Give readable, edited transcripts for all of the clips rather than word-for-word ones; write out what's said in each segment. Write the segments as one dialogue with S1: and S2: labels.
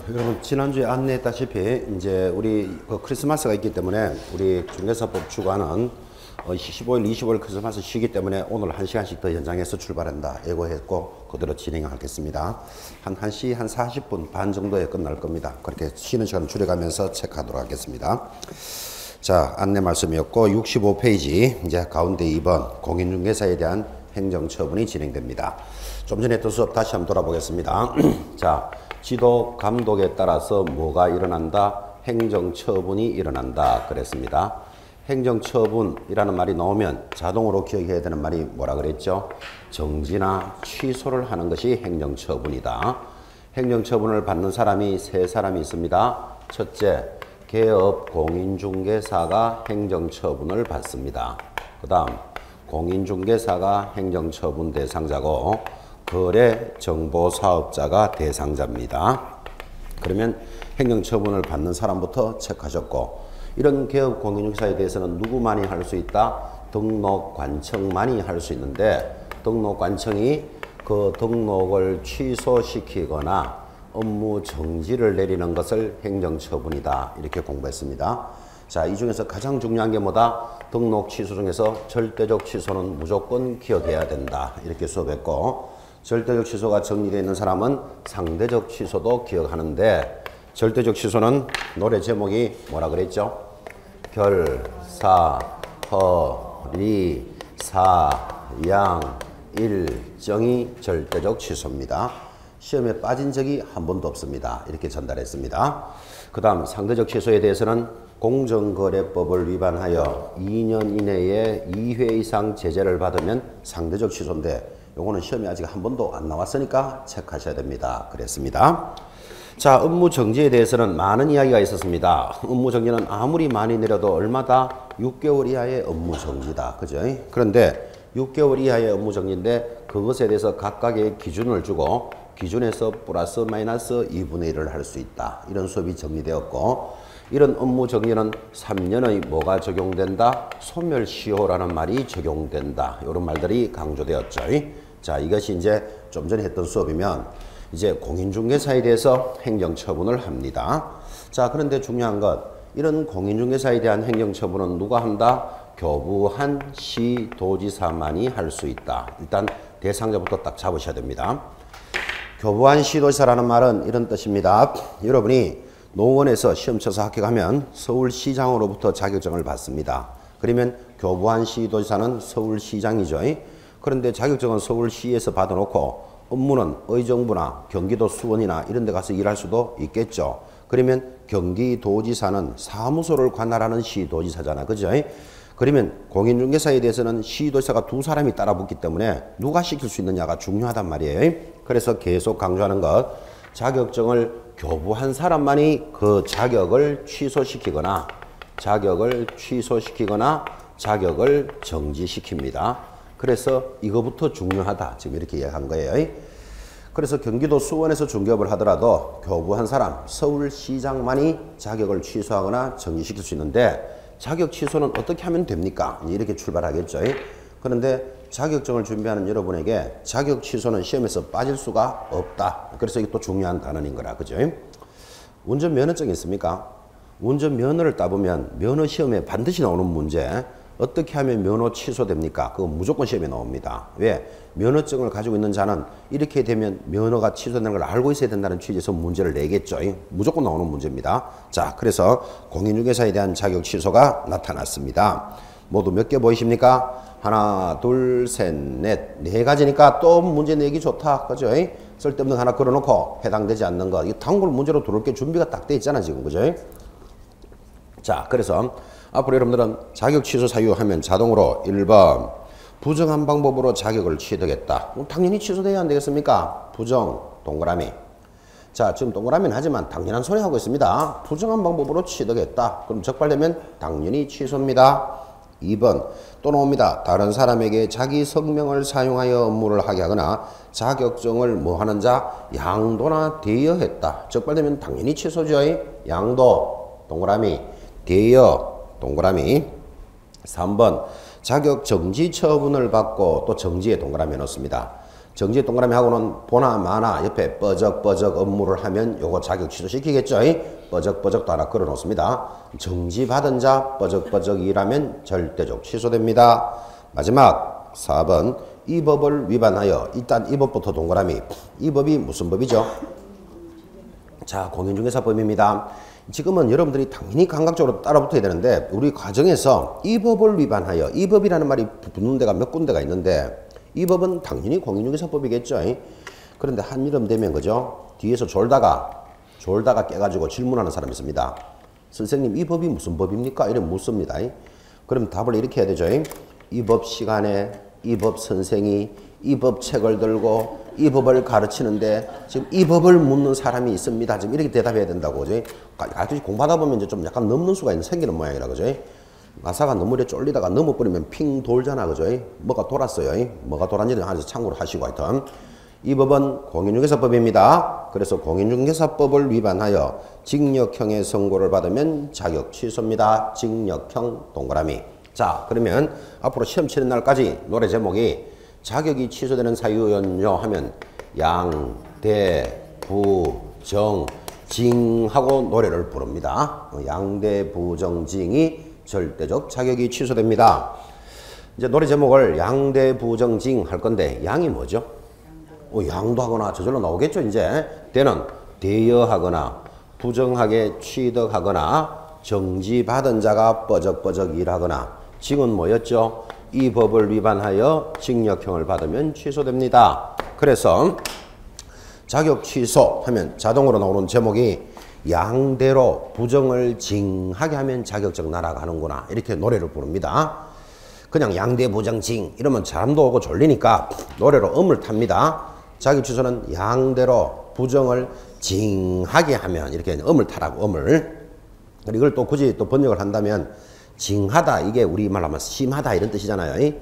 S1: 여러분 지난주에 안내했다시피 이제 우리 크리스마스가 있기 때문에 우리 중개사법 주관은 15일, 25일 크리스마스 쉬기 때문에 오늘 1시간씩 더 연장해서 출발한다 예고했고 그대로 진행하겠습니다. 한 1시 한 40분 반 정도에 끝날 겁니다. 그렇게 쉬는 시간을 줄여가면서 체크하도록 하겠습니다. 자, 안내 말씀이었고 65페이지 이제 가운데 2번 공인중개사에 대한 행정처분이 진행됩니다. 좀 전에 했던 수업 다시 한번 돌아보겠습니다. 자, 지도 감독에 따라서 뭐가 일어난다? 행정처분이 일어난다 그랬습니다. 행정처분이라는 말이 나오면 자동으로 기억해야 되는 말이 뭐라 그랬죠? 정지나 취소를 하는 것이 행정처분이다. 행정처분을 받는 사람이 세 사람이 있습니다. 첫째, 개업 공인중개사가 행정처분을 받습니다. 그 다음 공인중개사가 행정처분 대상자고 거래정보사업자가 대상자입니다. 그러면 행정처분을 받는 사람부터 체크하셨고, 이런 개업 공인중개사에 대해서는 누구만이 할 수 있다? 등록관청만이 할 수 있는데, 등록관청이 그 등록을 취소시키거나 업무 정지를 내리는 것을 행정처분이다 이렇게 공부했습니다. 자, 이 중에서 가장 중요한 게 뭐다? 등록 취소 중에서 절대적 취소는 무조건 기억해야 된다 이렇게 수업했고, 절대적 취소가 정리되어 있는 사람은 상대적 취소도 기억하는데, 절대적 취소는 노래 제목이 뭐라 그랬죠? 결, 사, 허, 리, 사, 양, 일정이 절대적 취소입니다. 시험에 빠진 적이 한 번도 없습니다. 이렇게 전달했습니다. 그 다음 상대적 취소에 대해서는 공정거래법을 위반하여 2년 이내에 2회 이상 제재를 받으면 상대적 취소인데, 요거는 시험에 아직 한 번도 안 나왔으니까 체크하셔야 됩니다. 그랬습니다. 자, 업무 정지에 대해서는 많은 이야기가 있었습니다. 업무 정지는 아무리 많이 내려도 얼마다? 6개월 이하의 업무 정지다. 그죠? 그런데 6개월 이하의 업무 정지인데 그것에 대해서 각각의 기준을 주고 기준에서 플러스 마이너스 2분의 1을 할 수 있다. 이런 수업이 정리되었고, 이런 업무 정리는 3년의 뭐가 적용된다? 소멸시효라는 말이 적용된다. 이런 말들이 강조되었죠. 자, 이것이 이제 좀 전에 했던 수업이면 이제 공인중개사에 대해서 행정처분을 합니다. 자, 그런데 중요한 것, 이런 공인중개사에 대한 행정처분은 누가 한다? 교부한 시도지사만이 할 수 있다. 일단 대상자부터 딱 잡으셔야 됩니다. 교부한 시도지사라는 말은 이런 뜻입니다. 여러분이 노원에서 시험 쳐서 합격하면 서울시장으로부터 자격증을 받습니다. 그러면 교부한 시도지사는 서울시장이죠. 그런데 자격증은 서울시에서 받아놓고 업무는 의정부나 경기도 수원이나 이런 데 가서 일할 수도 있겠죠. 그러면 경기도지사는 사무소를 관할하는 시도지사잖아. 그죠? 그러면 공인중개사에 대해서는 시도지사가 두 사람이 따라붙기 때문에 누가 시킬 수 있느냐가 중요하단 말이에요. 그래서 계속 강조하는 것, 자격증을 교부한 사람만이 그 자격을 취소시키거나 자격을 정지시킵니다. 그래서 이거부터 중요하다. 지금 이렇게 이야기한 거예요. 그래서 경기도 수원에서 중개업을 하더라도 교부한 사람, 서울시장만이 자격을 취소하거나 정지시킬 수 있는데, 자격 취소는 어떻게 하면 됩니까? 이렇게 출발하겠죠. 그런데 자격증을 준비하는 여러분에게 자격 취소는 시험에서 빠질 수가 없다. 그래서 이게 또 중요한 단원인 거라. 그죠? 운전면허증 있습니까? 운전면허를 따보면 면허 시험에 반드시 나오는 문제, 어떻게 하면 면허 취소됩니까? 그거 무조건 시험에 나옵니다. 왜? 면허증을 가지고 있는 자는 이렇게 되면 면허가 취소되는 걸 알고 있어야 된다는 취지에서 문제를 내겠죠. 무조건 나오는 문제입니다. 자, 그래서 공인중개사에 대한 자격 취소가 나타났습니다. 모두 몇 개 보이십니까? 하나, 둘, 셋, 넷, 네 가지니까 또 문제 내기 좋다. 그죠? 쓸데없는 거 하나 걸어놓고 해당되지 않는 거. 이거 단골 문제로 들어올 게 준비가 딱 돼 있잖아, 지금. 그죠? 자, 그래서 앞으로 여러분들은 자격 취소 사유하면 자동으로 1번 부정한 방법으로 자격을 취득했다. 당연히 취소돼야 안 되겠습니까? 부정, 동그라미. 자, 지금 동그라미는 하지만 당연한 소리 하고 있습니다. 부정한 방법으로 취득했다. 그럼 적발되면 당연히 취소입니다. 2번 또 나옵니다. 다른 사람에게 자기 성명을 사용하여 업무를 하게 하거나 자격증을 뭐 하는 자 양도나 대여했다. 적발되면 당연히 취소죠. 양도, 동그라미, 대여, 동그라미. 3번 자격 정지 처분을 받고 또 정지에 동그라미 넣습니다. 정지 동그라미하고는 보나 마나 옆에 뻐적뻐적 업무를 하면 요거 자격 취소시키겠죠. 뻐적뻐적도 하나 걸어 놓습니다. 정지받은 자 뻐적뻐적 일하면 절대적 취소됩니다. 마지막 4번 이 법을 위반하여 일단 이 법부터 동그라미. 이 법이 무슨 법이죠? 자, 공인중개사법입니다. 지금은 여러분들이 당연히 감각적으로 따라붙어야 되는데 우리 과정에서 이 법을 위반하여 이 법이라는 말이 붙는 데가 몇 군데가 있는데 이 법은 당연히 공인중개사법이겠죠. 그런데 한여름 되면 그죠? 뒤에서 졸다가 깨가지고 질문하는 사람이 있습니다. 선생님 이 법이 무슨 법입니까? 이러면 묻습니다. 그럼 답을 이렇게 해야 되죠. 이 법 시간에 이 법 선생이 이 법 책을 들고 이 법을 가르치는데 지금 이 법을 묻는 사람이 있습니다. 지금 이렇게 대답해야 된다고. 그죠? 가끔씩 공부하다 보면 이제 좀 약간 넘는 수가 생기는 모양이라 그죠? 가사가 너무 이렇게 쫄리다가 넘어버리면 핑 돌잖아. 그죠? 뭐가 돌았어요. 뭐가 돌았는지 하면서 참고를 하시고 하여튼. 이 법은 공인중개사법입니다. 그래서 공인중개사법을 위반하여 징역형의 선고를 받으면 자격 취소입니다. 징역형 동그라미. 자, 그러면 앞으로 시험 치는 날까지 노래 제목이 자격이 취소되는 사유는요 하면 양, 대, 부, 정, 징 하고 노래를 부릅니다. 양대, 부, 정, 징이 절대적 자격이 취소됩니다. 이제 노래 제목을 양대, 부, 정, 징 할 건데 양이 뭐죠? 양도 하거나 저절로 나오겠죠. 이제 대는 대여하거나 부정하게 취득하거나 정지받은 자가 뻐적뻐적 일하거나 징은 뭐였죠? 이 법을 위반하여 징역형을 받으면 취소됩니다. 그래서 자격 취소 하면 자동으로 나오는 제목이 양대로 부정을 징하게 하면 자격증 날아가는구나 이렇게 노래를 부릅니다. 그냥 양대 부정 징 이러면 잠도 오고 졸리니까 노래로 음을 탑니다. 자격 취소는 양대로 부정을 징하게 하면 이렇게 음을 타라고 음을. 이걸 또 굳이 또 번역을 한다면 징하다 이게 우리말로 하면 심하다 이런 뜻이잖아요.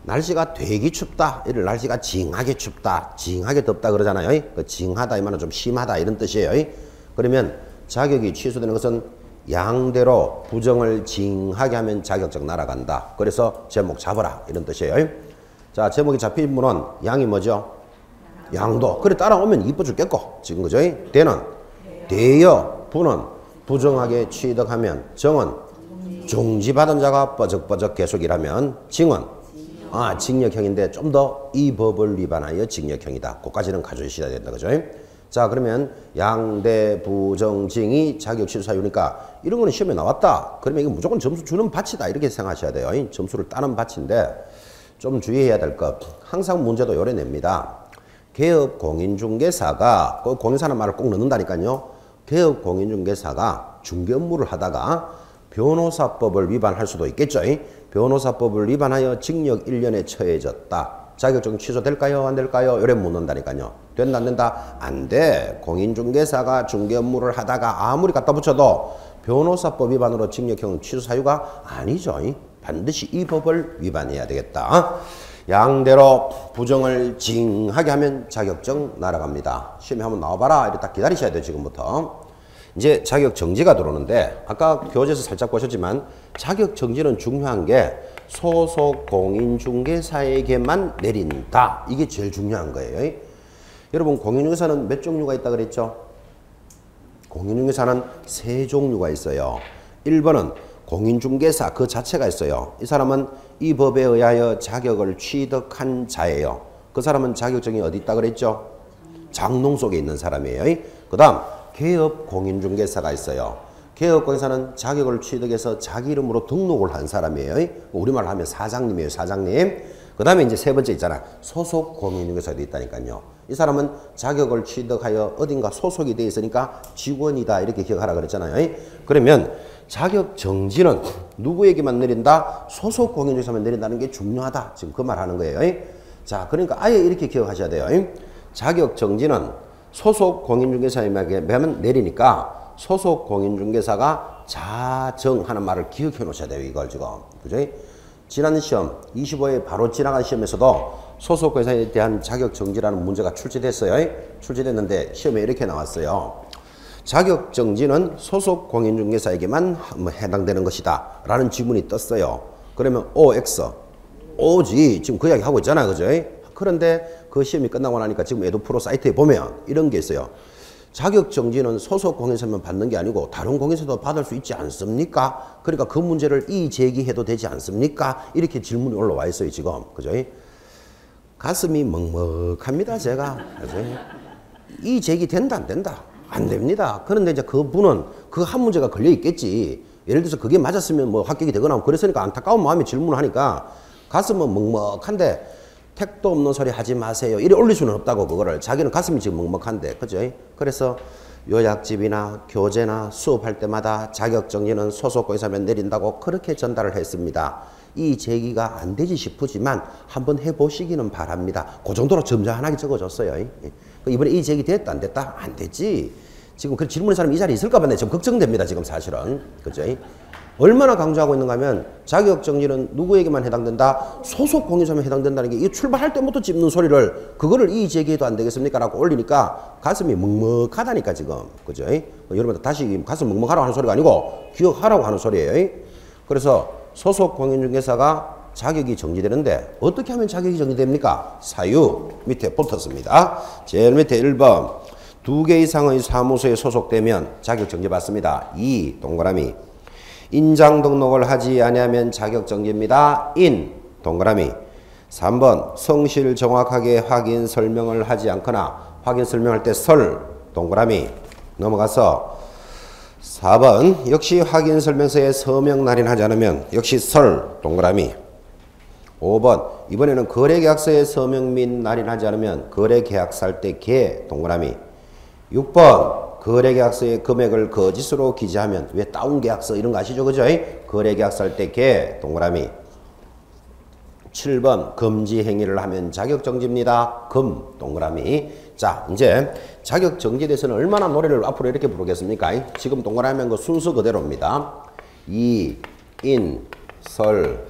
S1: 날씨가 되게 춥다 이를 날씨가 징하게 춥다 징하게 덥다 그러잖아요. 그 징하다 이 말은 좀 심하다 이런 뜻이에요. 그러면 자격이 취소되는 것은 양대로 부정을 징하게 하면 자격증 날아간다. 그래서 제목 잡아라 이런 뜻이에요. 자, 제목이 잡힌 분은 양이 뭐죠? 양도. 그래 따라오면 이뻐 죽겠고 지금 그죠? 대는 대여, 부는 부정하게 취득하면, 정은 종지받은 자가 뻐적뻐적 계속 일하면, 징은 징역형인데 좀 더 이 법을 위반하여 징역형이다. 그까지는 가져주셔야 된다. 그죠? 자, 그러면 양대 부정징이 자격 취소 사유니까 이런 거는 시험에 나왔다. 그러면 이거 무조건 점수 주는 밭이다. 이렇게 생각하셔야 돼요. 점수를 따는 밭인데 좀 주의해야 될 것. 항상 문제도 요래 냅니다. 개업 공인중개사가, 공인사는 말을 꼭 넣는다니까요. 개업 공인중개사가 중개 업무를 하다가 변호사법을 위반할 수도 있겠죠. 변호사법을 위반하여 징역 1년에 처해졌다. 자격증 취소될까요? 안 될까요? 요래 묻는다니까요. 된다 안 된다? 안 돼. 공인중개사가 중개 업무를 하다가 아무리 갖다 붙여도 변호사법 위반으로 징역형 취소 사유가 아니죠. 반드시 이 법을 위반해야 되겠다. 양대로 부정을 징하게 하면 자격증 날아갑니다. 시험에 한번 나와봐라. 이렇게 딱 기다리셔야 돼요. 지금부터. 이제 자격 정지가 들어오는데 아까 교재에서 살짝 보셨지만 자격 정지는 중요한 게 소속 공인중개사에게만 내린다. 이게 제일 중요한 거예요. 여러분 공인중개사는 몇 종류가 있다 그랬죠? 공인중개사는 3종류가 있어요. 1번은 공인중개사 그 자체가 있어요. 이 사람은 이 법에 의하여 자격을 취득한 자예요. 그 사람은 자격증이 어디 있다 그랬죠? 장롱 속에 있는 사람이에요. 그 다음 개업 공인중개사가 있어요. 개업 공인사는 자격을 취득해서 자기 이름으로 등록을 한 사람이에요. 우리말로 하면 사장님이에요. 사장님. 그 다음에 이제 세 번째 있잖아. 소속 공인중개사도 있다니까요. 이 사람은 자격을 취득하여 어딘가 소속이 되어 있으니까 직원이다. 이렇게 기억하라 그랬잖아요. 그러면 자격 정지는 누구에게만 내린다? 소속 공인중개사만 내린다는 게 중요하다. 지금 그 말 하는 거예요. 자, 그러니까 아예 이렇게 기억하셔야 돼요. 자격 정지는 소속 공인중개사에게만 내리니까 소속 공인중개사가 자정하는 말을 기억해 놓으셔야 돼요. 이걸 지금. 그죠? 지난 시험 25회 바로 지나간 시험에서도 소속 회사에 대한 자격 정지라는 문제가 출제됐어요. 출제됐는데 시험에 이렇게 나왔어요. 자격 정지는 소속 공인중개사에게만 해당되는 것이다. 라는 지문이 떴어요. 그러면 OX. O지. 지금 그 이야기 하고 있잖아요. 그죠? 그런데 그 시험이 끝나고 나니까 지금 에듀프로 사이트에 보면 이런 게 있어요. 자격정지는 소속 공인사만 받는 게 아니고 다른 공인사도 받을 수 있지 않습니까? 그러니까 그 문제를 이의제기해도 되지 않습니까? 이렇게 질문이 올라와 있어요, 지금. 그죠? 가슴이 먹먹합니다, 제가. 이의제기 된다, 안 된다? 안 됩니다. 그런데 이제 그분은 그 한 문제가 걸려 있겠지. 예를 들어서 그게 맞았으면 뭐 합격이 되거나 그랬으니까 안타까운 마음에 질문을 하니까 가슴은 먹먹한데 택도 없는 소리 하지 마세요. 이래 올릴 수는 없다고 그거를. 자기는 가슴이 지금 먹먹한데. 그죠? 그래서 요약집이나 교재나 수업할 때마다 자격정지는 소속 공인사면 내린다고 그렇게 전달을 했습니다. 이 제기가 안 되지 싶으지만 한번 해보시기는 바랍니다. 그 정도로 점잖하게 적어줬어요. 이번에 이 제기 됐다 안 됐다? 안 됐지. 지금 그 질문한 사람이 이 자리에 있을까 봐 지금 걱정됩니다. 지금 사실은. 그죠? 얼마나 강조하고 있는가 하면 자격정지는 누구에게만 해당된다? 소속 공인사면 해당된다는 게 이 출발할 때부터 찝는 소리를 그거를 이의제기해도 안 되겠습니까? 라고 올리니까 가슴이 먹먹하다니까 지금. 그죠? 여러분 다시 가슴 먹먹하라고 하는 소리가 아니고 기억하라고 하는 소리예요. 그래서 소속 공인중개사가 자격이 정지되는데 어떻게 하면 자격이 정지됩니까? 사유 밑에 붙었습니다. 제일 밑에 1번 2개 이상의 사무소에 소속되면 자격 정지받습니다. 2. 동그라미 인장 등록을 하지 아니하면 자격 정지입니다. 인 동그라미 3번 성실 정확하게 확인 설명을 하지 않거나 확인 설명할 때 설 동그라미 넘어가서 4번 역시 확인 설명서에 서명 날인하지 않으면 역시 설 동그라미 5번 이번에는 거래계약서에 서명 및 날인하지 않으면 거래계약서 할 때 개 동그라미 6번 거래계약서에 금액을 거짓으로 기재하면 왜 다운계약서 이런 거 아시죠? 그죠? 거래계약서 할 때 개 동그라미 7번 금지 행위를 하면 자격정지입니다. 금 동그라미. 자 이제 자격정지에 대해서는 얼마나 노래를 앞으로 이렇게 부르겠습니까? 지금 동그라미 그 순서 그대로입니다. 이, 인, 설,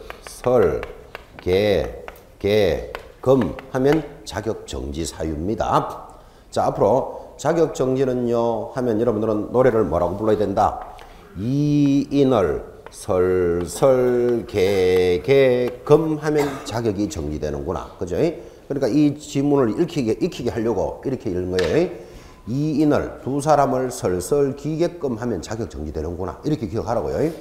S1: 개, 금 하면 자격정지 사유입니다. 자 앞으로 자격정지는요 하면 여러분들은 노래를 뭐라고 불러야 된다? 이인을 설설 금 하면 자격이 정지되는구나. 그죠? 그러니까 이 지문을 익히게 하려고 이렇게 읽는 거예요. 이인을 두 사람을 설설 기게끔 하면 자격 정지되는구나. 이렇게 기억하라고요.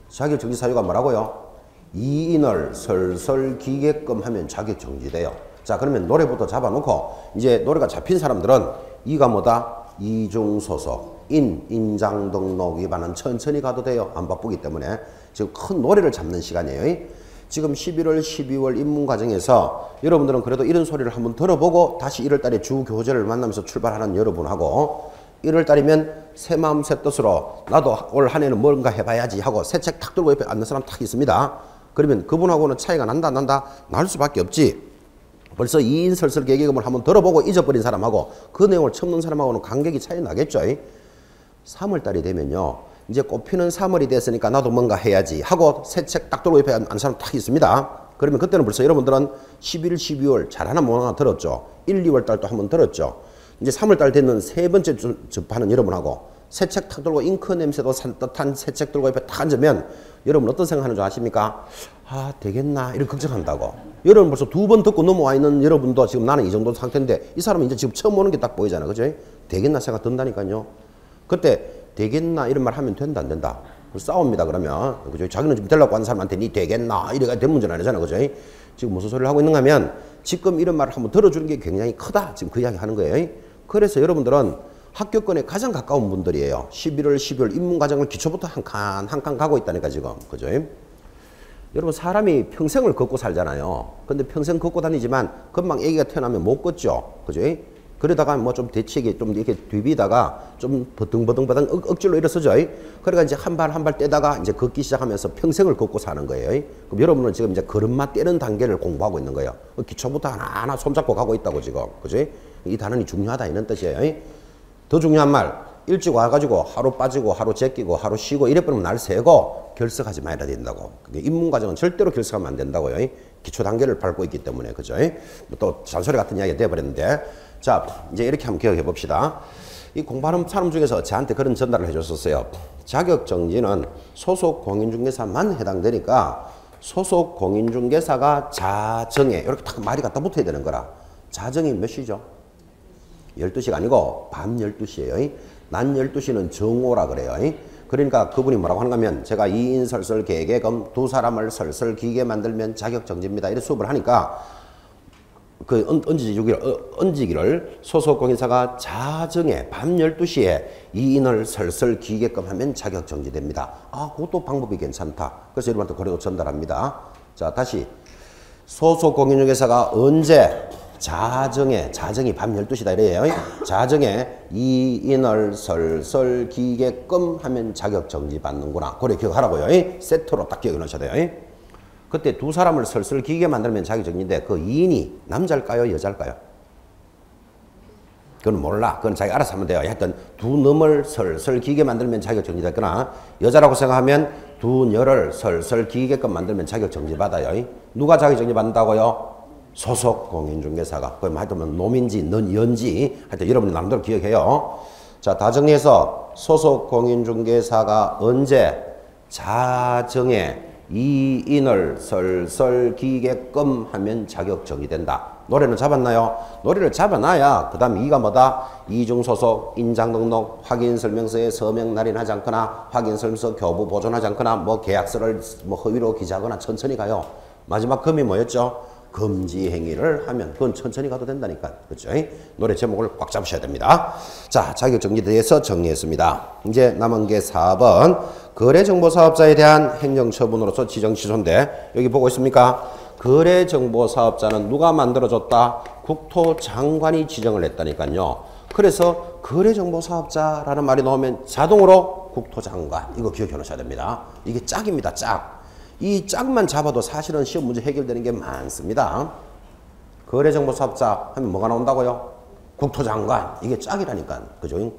S1: 자격 정지 사유가 뭐라고요? 이인을 설설 기게끔 하면 자격 정지돼요. 자 그러면 노래부터 잡아놓고 이제 노래가 잡힌 사람들은 이가 뭐다? 이중소속, 인장 등록 위반은 천천히 가도 돼요. 안 바쁘기 때문에. 지금 큰 노래를 잡는 시간이에요. 지금 11월, 12월 입문 과정에서 여러분들은 그래도 이런 소리를 한번 들어보고 다시 1월달에 주 교재를 만나면서 출발하는 여러분하고 1월달이면 새 마음 새 뜻으로 나도 올 한 해는 뭔가 해봐야지 하고 새 책 탁 들고 옆에 앉는 사람 탁 있습니다. 그러면 그분하고는 차이가 난다 날 수밖에 없지. 벌써 2인 설설 계획금을 한번 들어보고 잊어버린 사람하고 그 내용을 처음 넣은 사람하고는 간격이 차이 나겠죠. 3월달이 되면요. 이제 꽃피는 3월이 됐으니까 나도 뭔가 해야지 하고 새 책 딱 들고 옆에 앉은 사람 딱 있습니다. 그러면 그때는 벌써 여러분들은 11, 12월 잘하나 뭐나 들었죠. 1, 2월 달도 한번 들었죠. 이제 3월달 되는 세 번째 접하는 여러분하고 새 책 탁 들고 잉크 냄새도 산뜻한 새 책 들고 옆에 탁 앉으면 여러분 어떤 생각하는 줄 아십니까? 아 되겠나 이렇게 걱정한다고. 여러분 벌써 2번 듣고 넘어와 있는 여러분도 지금 나는 이 정도 상태인데 이 사람은 이제 지금 처음 오는 게 딱 보이잖아. 그죠? 되겠나 생각 든다니까요. 그때 되겠나 이런 말 하면 된다 안 된다? 싸웁니다 그러면. 그죠? 자기는 지금 되려고 하는 사람한테 니 되겠나 이래가 된 문제는 아니잖아. 그죠? 지금 무슨 소리를 하고 있는가 하면 지금 이런 말을 한번 들어주는 게 굉장히 크다. 지금 그 이야기 하는 거예요. 그래서 여러분들은 합격권에 가장 가까운 분들이에요. 11월, 12월 입문 과정을 기초부터 한 칸 가고 있다니까 지금. 그죠? 여러분 사람이 평생을 걷고 살잖아요. 근데 평생 걷고 다니지만 금방 애기가 태어나면 못 걷죠. 그죠? 그러다가 뭐 좀 대치게 좀 이렇게 뒤비다가 좀 버등버등 억지로 일어서죠. 그러니까 이제 한 발 한 발 떼다가 이제 걷기 시작하면서 평생을 걷고 사는 거예요. 그럼 여러분은 지금 이제 걸음마 떼는 단계를 공부하고 있는 거예요. 기초부터 하나하나 손잡고 가고 있다고 지금. 그죠? 이 단원이 중요하다 이런 뜻이에요. 더 중요한 말. 일찍 와가지고 하루 빠지고 하루 제끼고 하루 쉬고 이래버리면 날 새고 결석하지 말아야 된다고. 입문 과정은 절대로 결석하면 안 된다고요. 기초 단계를 밟고 있기 때문에. 그죠? 또 잔소리 같은 이야기가 돼버렸는데. 자, 이제 이렇게 한번 기억해 봅시다. 이 공부하는 사람 중에서 저한테 그런 전달을 해줬었어요. 자격정지는 소속 공인중개사만 해당되니까 소속 공인중개사가 자정에 이렇게 딱 말이 갖다 붙어야 되는 거라. 자정이 몇 시죠? 12시가 아니고 밤 12시예요. 낮 12시는 정오라 그래요. 그러니까 그분이 뭐라고 하는가 하면 제가 이인설설 계계금 두 사람을 설설 기게 만들면 자격정지입니다. 이런 수업을 하니까 그 얹기를 소속 공인사가 자정에 밤 12시에 이인을 설설 기계금 하면 자격정지됩니다. 아, 그것도 방법이 괜찮다. 그래서 여러분한테 그래도 전달합니다. 자, 다시 소속 공인중개사가 언제 자정이 밤 12시다 이래요. 자정에 이인을 설설 기계금 하면 자격정지 받는구나. 그래 기억하라고요. 세트로 딱 기억해 놓으셔야 돼요. 그때 두 사람을 설설 기게 만들면 자격정지인데 그 이인이 남자일까요? 여자일까요? 그건 몰라. 그건 자기 알아서 하면 돼요. 하여튼 두 놈을 설설 기게 만들면 자격정지 됐거나 여자라고 생각하면 두 녀를 설설 기게끔 만들면 자격정지 받아요. 누가 자격정지 받는다고요? 소속 공인중개사가. 그럼 하여튼 놈인지 연지 하여튼 여러분이 남대로 기억해요. 자, 다 정리해서 소속 공인중개사가 언제 자정에 이인을 설설 기게끔 하면 자격정지 된다. 노래는 잡았나요? 노래를 잡아놔야 그 다음 이가 뭐다? 이중소속, 인장등록, 확인설명서에 서명 날인하지 않거나 확인설명서 교부 보존하지 않거나 뭐 계약서를 뭐 허위로 기재하거나 천천히 가요. 마지막 금이 뭐였죠? 금지 행위를 하면 그건 천천히 가도 된다니까. 그렇죠? 노래 제목을 꽉 잡으셔야 됩니다. 자, 자격정지에 대해서 정리했습니다. 이제 남은 게 4번 거래정보사업자에 대한 행정처분으로서 지정 취소인데 여기 보고 있습니까? 거래정보사업자는 누가 만들어줬다? 국토장관이 지정을 했다니까요. 그래서 거래정보사업자라는 말이 나오면 자동으로 국토장관 이거 기억해 놓으셔야 됩니다. 이게 짝입니다. 짝. 이 짝만 잡아도 사실은 시험 문제 해결되는 게 많습니다. 거래정보사업자 하면 뭐가 나온다고요? 국토장관. 이게 짝이라니까. 그죠?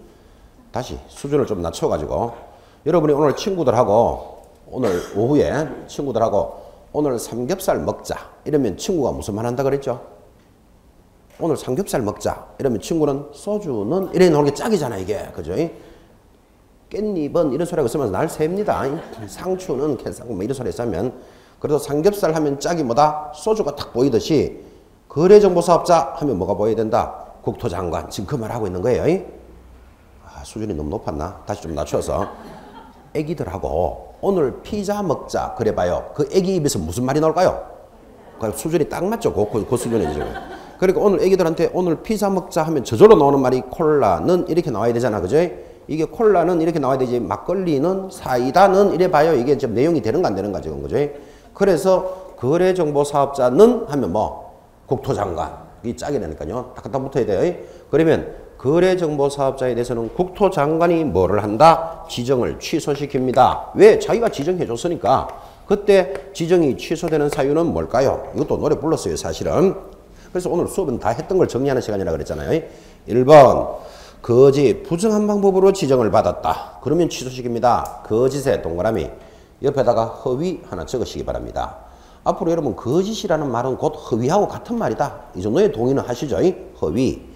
S1: 다시 수준을 좀 낮춰가지고 여러분이 오늘 친구들하고 오늘 오후에 친구들하고 오늘 삼겹살 먹자 이러면 친구가 무슨 말 한다 그랬죠? 오늘 삼겹살 먹자 이러면 친구는 소주는 이래 놓은 게 짝이잖아 이게. 그죠? 깻잎은 이런 소리가 있으면 날 셉니다. 상추는 캔상구 뭐 이런 소리 있으면 그래도 삼겹살 하면 짝이 뭐다? 소주가 딱 보이듯이 거래정보사업자 하면 뭐가 보여야 된다? 국토장관. 지금 그 말 하고 있는 거예요. 아, 수준이 너무 높았나? 다시 좀 낮춰서 애기들하고 오늘 피자 먹자 그래봐요. 그 애기 입에서 무슨 말이 나올까요? 그 수준이 딱 맞죠? 그 수준이죠. 그러니까 오늘 애기들한테 오늘 피자 먹자 하면 저절로 나오는 말이 콜라는 이렇게 나와야 되잖아. 그죠? 이게 콜라는 이렇게 나와야 되지 막걸리는 사이다는 이래 봐요. 이게 좀 내용이 되는가 안 되는가 지금 그죠? 그래서 거래정보사업자는 하면 뭐 국토장관 이 짝이라니까요. 딱 갖다 붙어야 돼요. 그러면 거래정보사업자에 대해서는 국토장관이 뭐를 한다? 지정을 취소시킵니다. 왜? 자기가 지정해 줬으니까. 그때 지정이 취소되는 사유는 뭘까요? 이것도 노래 불렀어요 사실은. 그래서 오늘 수업은 다 했던 걸 정리하는 시간이라 그랬잖아요. 1번 거짓, 부정한 방법으로 지정을 받았다. 그러면 취소시킵니다. 거짓의 동그라미 옆에다가 허위 하나 적으시기 바랍니다. 앞으로 여러분 거짓이라는 말은 곧 허위하고 같은 말이다. 이 정도의 동의는 하시죠. 허위.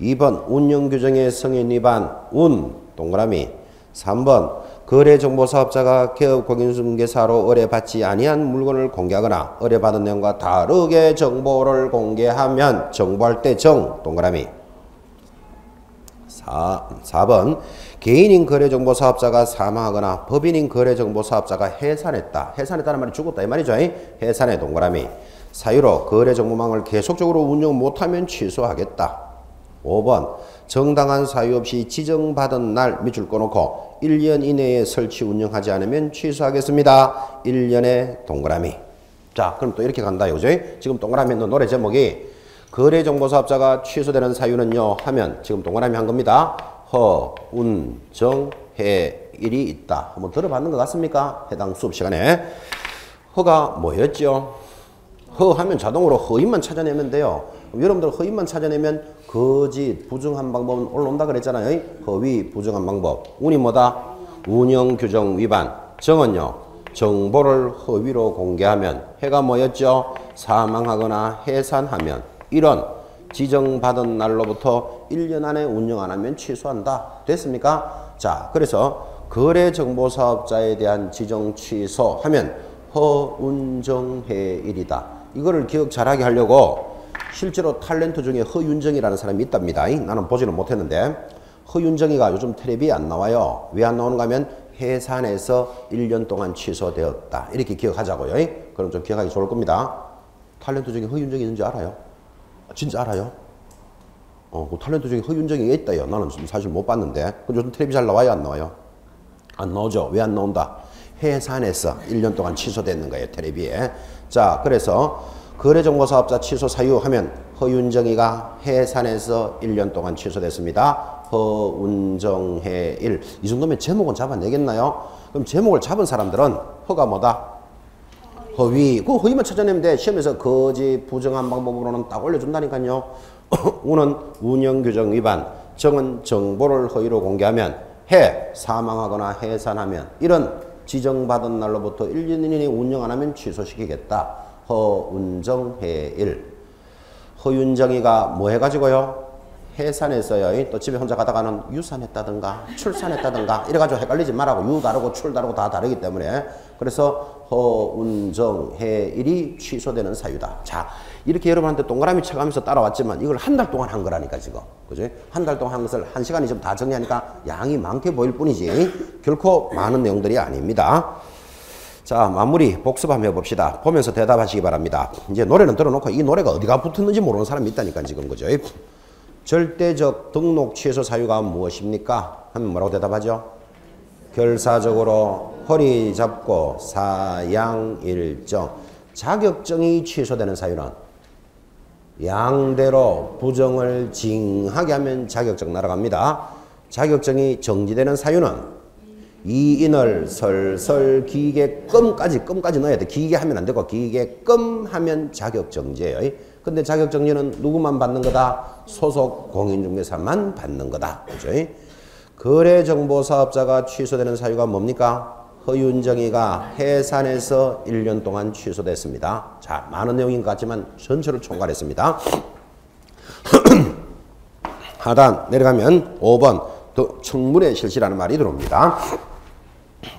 S1: 2번 운영규정의 성인 위반 운 동그라미. 3번 거래정보사업자가 개업공인중개사로 의뢰받지 아니한 물건을 공개하거나 의뢰받은 내용과 다르게 정보를 공개하면 정보할 때 정 동그라미. 4번 개인인 거래정보사업자가 사망하거나 법인인 거래정보사업자가 해산했다. 해산했다는 말이 죽었다 이 말이죠. 해산의 동그라미. 사유로 거래정보망을 계속적으로 운영 못하면 취소하겠다. 5번 정당한 사유 없이 지정받은 날 밑줄 꺼놓고 1년 이내에 설치 운영하지 않으면 취소하겠습니다. 1년의 동그라미. 자, 그럼 또 이렇게 간다 이거죠. 지금 동그라미 있는 노래 제목이 거래정보사업자가 취소되는 사유는요 하면 지금 동그라미 한 겁니다. 허, 운, 정, 해, 일이 있다. 한번 들어봤는 것 같습니까? 해당 수업 시간에. 허가 뭐였죠? 허 하면 자동으로 허위만 찾아내면 돼요. 여러분들 허위만 찾아내면 거짓, 부정한 방법은 올라온다 그랬잖아요. 허위, 부정한 방법. 운이 뭐다? 운영규정 위반. 정은요? 정보를 허위로 공개하면. 해가 뭐였죠? 사망하거나 해산하면. 이런 지정받은 날로부터 1년 안에 운영 안 하면 취소한다. 됐습니까? 자, 그래서 거래정보사업자에 대한 지정 취소하면 허운정해일이다. 이거를 기억 잘하게 하려고 실제로 탤런트 중에 허윤정이라는 사람이 있답니다. 나는 보지는 못했는데 허윤정이가 요즘 텔레비에 안 나와요. 왜 안 나오는가 하면 해산에서 1년 동안 취소되었다. 이렇게 기억하자고요. 그럼 좀 기억하기 좋을 겁니다. 탤런트 중에 허윤정이 있는지 알아요? 진짜 알아요? 그 탤런트 중에 허윤정이 있다요. 나는 사실 못 봤는데. 요즘 텔레비 잘 나와요? 안 나와요? 안 나오죠. 왜 안 나온다? 해산에서 1년 동안 취소됐는 거예요. 텔레비에. 자, 그래서 거래정보사업자 취소 사유 하면 허윤정이가 해산에서 1년 동안 취소됐습니다. 허운정해일. 이 정도면 제목은 잡아내겠나요? 그럼 제목을 잡은 사람들은 허가 뭐다? 허위. 그 허위만 찾아내면 돼. 시험에서 거짓, 부정한 방법으로는 딱 올려준다니까요. 우는 운영규정 위반. 정은 정보를 허위로 공개하면 사망하거나 해산하면 이런 지정받은 날로부터 1년 이내에 운영 안 하면 취소시키겠다. 허운정해일. 허윤정이가 뭐 해가지고요? 해산했어요. 또 집에 혼자 가다가는 유산했다든가 출산했다든가 이래가지고 헷갈리지 말라고. 유 다르고 출 다르고 다 다르기 때문에. 그래서 허운정해일이 취소되는 사유다. 자, 이렇게 여러분한테 동그라미 쳐가면서 따라왔지만 이걸 한 달 동안 한 거라니까 지금. 그지? 한 달 동안 한 것을 1시간이 좀 다 정리하니까 양이 많게 보일 뿐이지 결코 많은 내용들이 아닙니다. 자, 마무리 복습 한번 해봅시다. 보면서 대답하시기 바랍니다. 이제 노래는 들어놓고 이 노래가 어디가 붙었는지 모르는 사람이 있다니까 지금. 그죠? 절대적 등록 취소 사유가 무엇입니까? 하면 뭐라고 대답하죠? 결사적으로 허리 잡고 사양 일정. 자격증이 취소되는 사유는 양대로 부정을 징하게 하면 자격증 날아갑니다. 자격증이 정지되는 사유는 이인을 설설 기계끔까지 넣어야 돼. 기계 하면 안 되고 기계끔 하면 자격정지예요. 근데 자격정지는 누구만 받는 거다? 소속 공인중개사만 받는 거다. 그죠? 거래정보사업자가 취소되는 사유가 뭡니까? 허윤정이가 해산에서 1년 동안 취소됐습니다. 자, 많은 내용인 것 같지만 전체를 총괄했습니다. 하단 내려가면 5번 청문회 실시라는 말이 들어옵니다.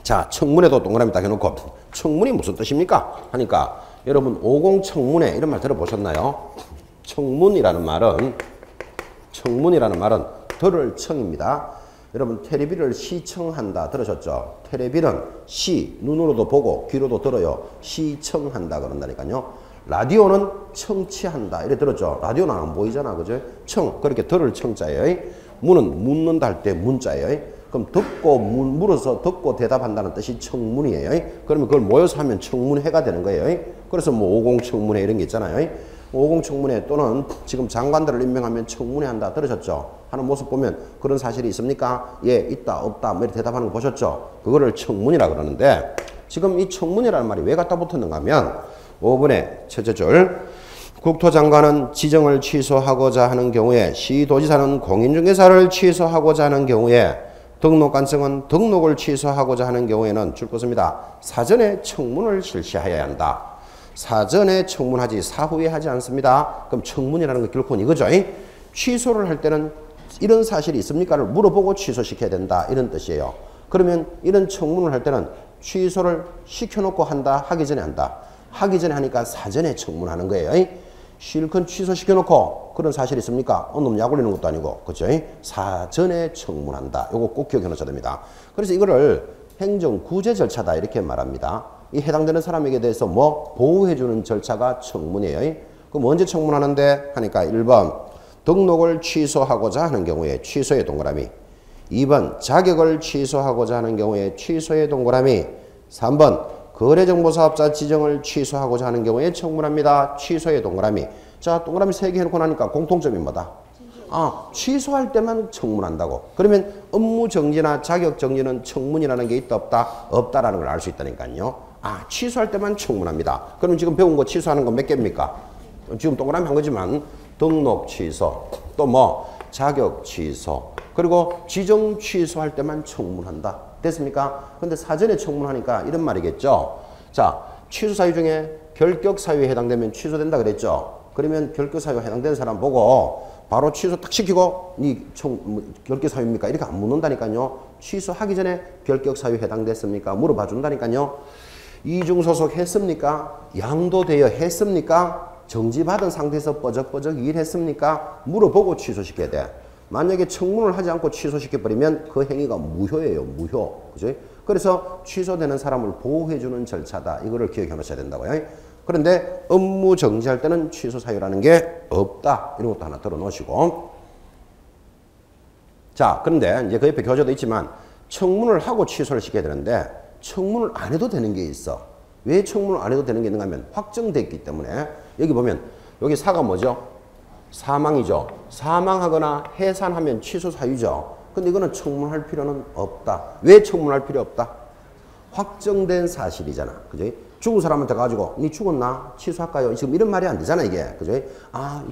S1: 자, 청문회도 동그라미 딱 해놓고 청문이 무슨 뜻입니까? 하니까 여러분 50 청문회 이런 말 들어보셨나요? 청문이라는 말은 들을 청입니다. 여러분 텔레비를 시청한다 들으셨죠? 텔레비는 눈으로도 보고 귀로도 들어요. 시청한다 그런다니까요. 라디오는 청취한다 이래 들었죠? 라디오는 안 보이잖아. 그죠? 그렇게 들을 청자예요. 문은 묻는다 할 때 문자예요. 그럼 물어서 듣고 대답한다는 뜻이 청문이에요. 그러면 그걸 모여서 하면 청문회가 되는 거예요. 그래서 뭐 50 청문회 이런 게 있잖아요. 50 청문회 또는 지금 장관들을 임명하면 청문회 한다 들으셨죠? 하는 모습 보면 그런 사실이 있습니까? 예, 있다, 없다, 뭐 이렇게 대답하는 거 보셨죠? 그거를 청문이라 그러는데 지금 이 청문이라는 말이 왜 갖다 붙었는가 하면 5번의 첫째 줄 국토장관은 지정을 취소하고자 하는 경우에 시도지사는 공인중개사를 취소하고자 하는 경우에 등록관청은 등록을 취소하고자 하는 경우에는 줄 것입니다. 사전에 청문을 실시하여야 한다. 사전에 청문하지 사후에 하지 않습니다. 그럼 청문이라는 건 결코 이거죠. 취소를 할 때는 이런 사실이 있습니까를 물어보고 취소시켜야 된다. 이런 뜻이에요. 그러면 이런 청문을 할 때는 취소를 시켜놓고 한다. 하기 전에 한다. 하기 전에 하니까 사전에 청문하는 거예요. 실컷 취소시켜놓고 그런 사실이 있습니까? 놈 약 올리는 것도 아니고. 그죠? 사전에 청문한다. 요거 꼭 기억해 놓으셔야 됩니다. 그래서 이거를 행정구제 절차다 이렇게 말합니다. 이 해당되는 사람에게 대해서 뭐 보호해주는 절차가 청문이에요. 그럼 언제 청문하는데? 하니까 1번 등록을 취소하고자 하는 경우에 취소의 동그라미. 2번 자격을 취소하고자 하는 경우에 취소의 동그라미. 3번 거래정보사업자 지정을 취소하고자 하는 경우에 청문합니다. 취소의 동그라미. 자, 동그라미 3개 해놓고 나니까 공통점이 뭐다? 취소할 때만 청문한다고. 그러면 업무정지나 자격정지는 청문이라는 게 있다 없다? 없다라는 걸 알 수 있다니까요. 취소할 때만 청문합니다. 그럼 지금 배운 거 취소하는 건 몇 개입니까? 지금 동그라미 한 거지만 등록 취소, 또 뭐 자격 취소, 그리고 지정 취소할 때만 청문한다. 됐습니까? 근데 사전에 청문하니까 이런 말이겠죠. 자, 취소 사유 중에 결격 사유에 해당되면 취소된다 그랬죠. 그러면 결격 사유에 해당되는 사람 보고 바로 취소 딱 시키고 결격 사유입니까? 이렇게 안 묻는다니까요. 취소하기 전에 결격 사유 해당됐습니까? 물어봐 준다니까요. 이중소속 했습니까? 양도되어 했습니까? 정지받은 상태에서 뻐적뻐적 일했습니까? 물어보고 취소시켜야 돼. 만약에 청문을 하지 않고 취소시켜버리면 그 행위가 무효예요. 무효. 그죠? 그래서 취소되는 사람을 보호해주는 절차다. 이거를 기억해 놓으셔야 된다고요. 그런데 업무 정지할 때는 취소 사유라는 게 없다. 이런 것도 하나 들어 놓으시고. 자, 그런데 이제 그 옆에 교재도 있지만 청문을 하고 취소를 시켜야 되는데 청문을 안 해도 되는 게 있어. 왜 청문을 안 해도 되는 게 있는가 하면 확정됐기 때문에 여기 보면 여기 사가 뭐죠? 사망이죠. 사망하거나 해산하면 취소 사유죠. 근데 이거는 청문할 필요는 없다. 왜 청문할 필요 없다? 확정된 사실이잖아. 그죠? 죽은 사람한테 가지고 니 죽었나? 취소할까요? 지금 이런 말이 안 되잖아 이게. 그죠?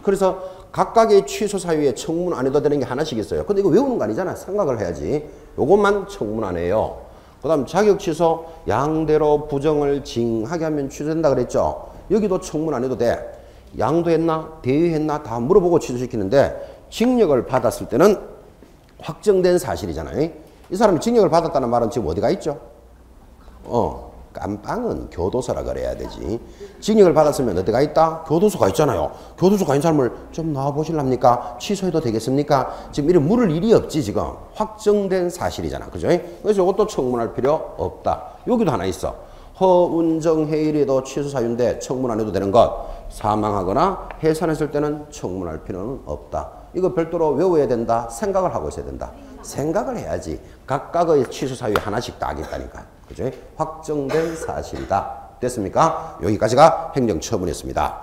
S1: 그래서 각각의 취소 사유에 청문 안 해도 되는 게 하나씩 있어요. 근데 이거 외우는 거 아니잖아. 생각을 해야지. 요것만 청문 안 해요. 그 다음 자격 취소 양대로 부정을 징하게 하면 취소된다 그랬죠. 여기도 청문 안 해도 돼. 양도했나 대위했나 다 물어보고 취소시키는데 징역을 받았을 때는 확정된 사실이잖아요. 이 사람이 징역을 받았다는 말은 지금 어디가 있죠? 깜빵은 교도소라 그래야 되지. 징역을 받았으면 어디가 있다? 교도소가 있잖아요. 교도소가 있는 사람을 좀 나와보실랍니까? 취소해도 되겠습니까? 지금 이런 물을 일이 없지 지금. 확정된 사실이잖아. 그죠? 그래서 이것도 청문할 필요 없다. 여기도 하나 있어. 허운정해일에도 취소 사유인데 청문 안 해도 되는 것. 사망하거나 해산했을 때는 청문할 필요는 없다. 이거 별도로 외워야 된다. 생각을 하고 있어야 된다. 생각을 해야지. 각각의 취소 사유 하나씩 딱 있다니까. 그죠? 확정된 사실이다. 됐습니까? 여기까지가 행정처분이었습니다.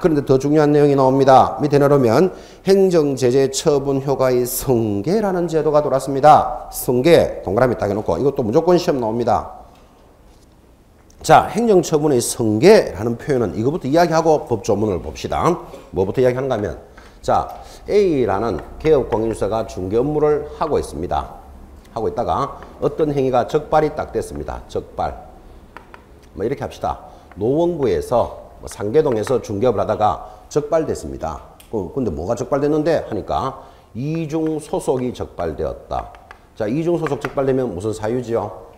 S1: 그런데 더 중요한 내용이 나옵니다. 밑에 내려오면 행정제재 처분 효과의 성계라는 제도가 돌았습니다. 성계 동그라미 딱 해놓고 이것도 무조건 시험 나옵니다. 자, 행정처분의 성계라는 표현은 이거부터 이야기하고 법조문을 봅시다. 뭐부터 이야기하는가 하면 자, A라는 개업공인주사가 중개 업무를 하고 있습니다. 하고 있다가 어떤 행위가 적발이 딱 됐습니다. 적발. 뭐 이렇게 합시다. 노원구에서 상계동에서 중개업을 하다가 적발됐습니다. 근데 뭐가 적발됐는데 하니까 이중소속이 적발되었다. 자, 이중소속 적발되면 무슨 사유지요?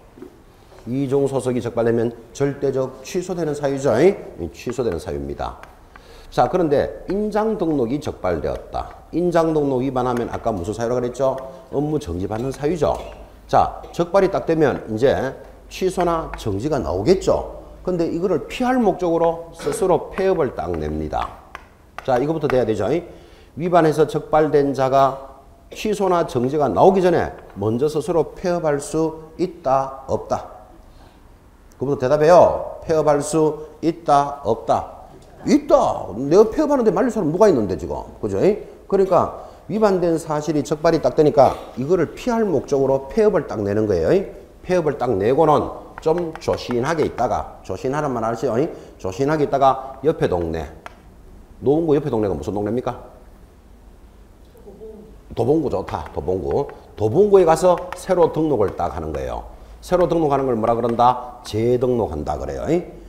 S1: 이중소속이 적발되면 절대적 취소되는 사유죠. 취소되는 사유입니다. 자, 그런데 인장등록이 적발되었다. 인장등록 위반하면 아까 무슨 사유라고 그랬죠? 업무 정지받는 사유죠. 자, 적발이 딱 되면 이제 취소나 정지가 나오겠죠. 근데 이거를 피할 목적으로 스스로 폐업을 딱 냅니다. 자, 이거부터 돼야 되죠. 위반해서 적발된 자가 취소나 정지가 나오기 전에 먼저 스스로 폐업할 수 있다, 없다? 그부터 대답해요. 폐업할 수 있다, 없다? 있다. 내가 폐업하는데 말릴 사람 누가 있는데 지금. 그죠? 그러니까 위반된 사실이 적발이 딱 되니까 이거를 피할 목적으로 폐업을 딱 내는 거예요. 폐업을 딱 내고는 좀 조신하게 있다가, 조신하는 말 아시죠? 조신하게 있다가 옆에 동네, 노원구 옆에 동네가 무슨 동네입니까? 도봉구 좋다. 도봉구. 도봉구에 가서 새로 등록을 딱 하는 거예요. 새로 등록하는 걸 뭐라 그런다? 재등록한다 그래요.